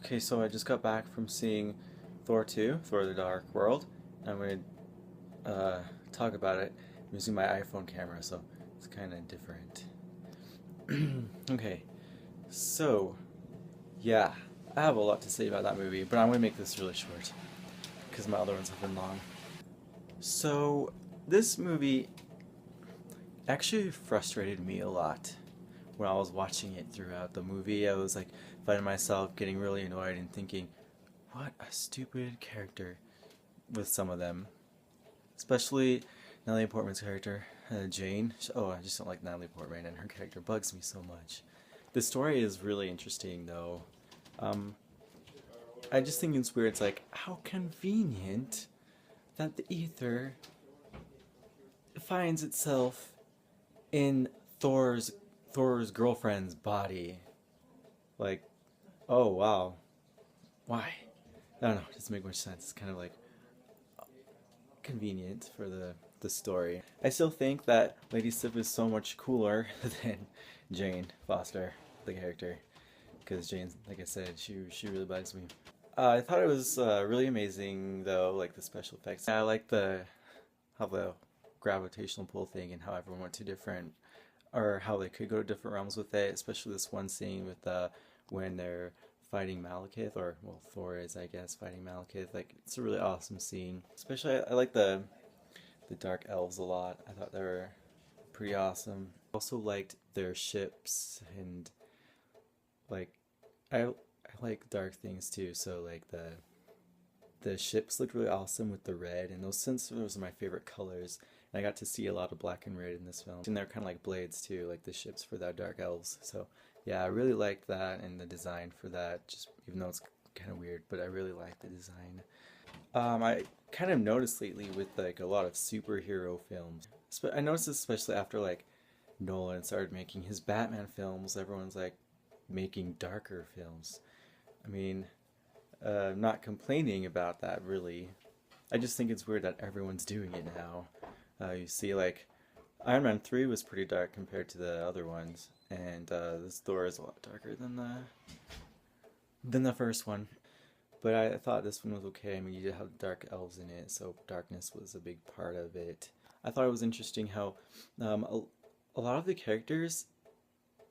Okay, so I just got back from seeing Thor 2, Thor the Dark World. I'm going to talk about it using my iPhone camera, so it's kind of different. Okay, so yeah, I have a lot to say about that movie, but I'm going to make this really short because my other ones have been long. So, this movie actually frustrated me a lot when I was watching it throughout the movie. I was like finding myself getting really annoyed and thinking, what a stupid character with some of them. Especially Natalie Portman's character, Jane. Oh, I just don't like Natalie Portman, and her character bugs me so much. The story is really interesting, though. Um, I just think it's weird. It's like, how convenient that the ether finds itself in Thor's girlfriend's body. Like, oh wow, why? I don't know. It doesn't make much sense. It's kind of like convenient for the story. I still think that Lady Sif is so much cooler than Jane Foster, the character, because Jane, like I said, she really bugs me. I thought it was really amazing though, like the special effects. I like the how the gravitational pull thing and how everyone went to different, or how they could go to different realms with it. Especially this one scene with when they're fighting Malekith, or well, Thor is, I guess, fighting Malekith. Like, it's a really awesome scene. Especially, I like the dark elves a lot. I thought they were pretty awesome. I also liked their ships, and like I like dark things too. So like the ships looked really awesome with the red, and those are my favorite colors. And I got to see a lot of black and red in this film, and they're kind of like blades too, like the ships for the dark elves. So yeah, I really liked that and the design for that. Just even though it's kind of weird, but I really like the design. I kind of noticed lately with like a lot of superhero films. I noticed this especially after like Nolan started making his Batman films. Everyone's like making darker films. I mean, I'm not complaining about that really. I just think it's weird that everyone's doing it now. You see, like Iron Man 3 was pretty dark compared to the other ones, and this Thor is a lot darker than the first one. But I thought this one was okay. I mean, you did have dark elves in it, so darkness was a big part of it. I thought it was interesting how a lot of the characters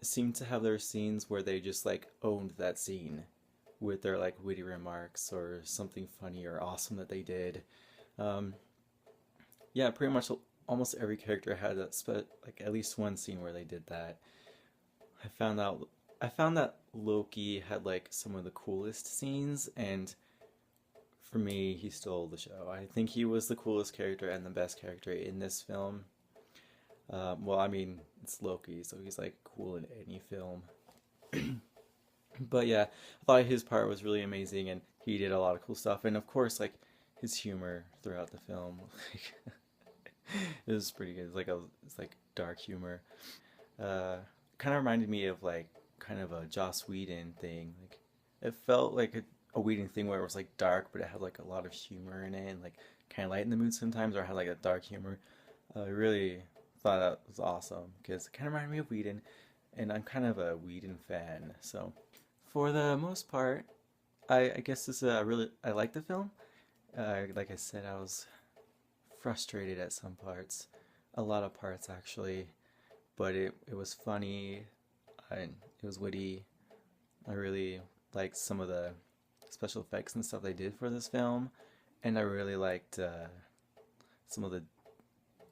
seem to have their scenes where they just like owned that scene with their like witty remarks or something funny or awesome that they did. Um, yeah, pretty much almost every character had like at least one scene where they did that. I found out I found that Loki had like some of the coolest scenes, and for me, he stole the show. I think he was the coolest character and the best character in this film. Well, I mean, it's Loki, so he's like cool in any film. But yeah, I thought his part was really amazing, and he did a lot of cool stuff. And of course, like his humor throughout the film, like it was pretty good. It's like dark humor. Uh, Kind of reminded me of like kind of a Joss Whedon thing. Like it felt like a Whedon thing where it was like dark, but it had like a lot of humor in it, and like kind of lighten the mood sometimes, or had like a dark humor. I really thought that was awesome because it kind of reminded me of Whedon, and I'm kind of a Whedon fan. So for the most part, I guess this I like the film. Like I said, I was frustrated at some parts, a lot of parts actually, but it was funny and it was witty. I really liked some of the special effects and stuff they did for this film, and I really liked some of the,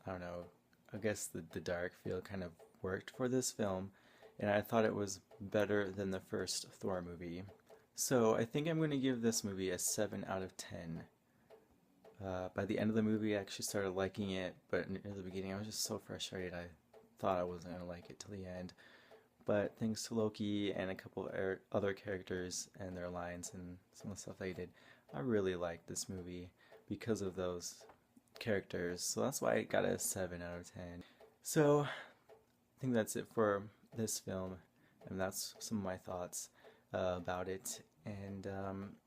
I don't know, I guess the dark feel kind of worked for this film, and I thought it was better than the first Thor movie. So I think I'm going to give this movie a 7 out of 10. By the end of the movie, I actually started liking it, but in the beginning, I was just so frustrated. I thought I wasn't going to like it till the end. But thanks to Loki and a couple of other characters and their lines and some of the stuff they did, I really liked this movie because of those characters. So that's why I got a 7 out of 10. So I think that's it for this film, and that's some of my thoughts about it. And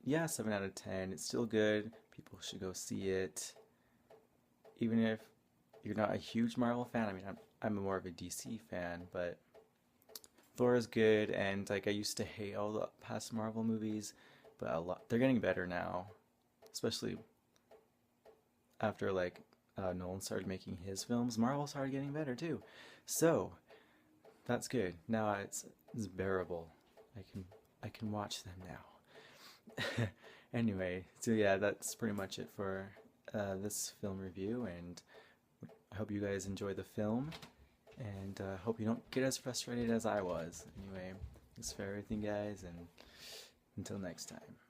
yeah, 7 out of 10. It's still good. People should go see it. Even if you're not a huge Marvel fan, I mean, I'm more of a DC fan, but Thor is good, and like I used to hate all the past Marvel movies, but a lot they're getting better now, especially after like Nolan started making his films. Marvel started getting better too, so that's good. Now it's bearable. I can watch them now. Anyway, so yeah, that's pretty much it for this film review, and I hope you guys enjoy the film, and hope you don't get as frustrated as I was. Anyway, thanks for everything, guys, and until next time.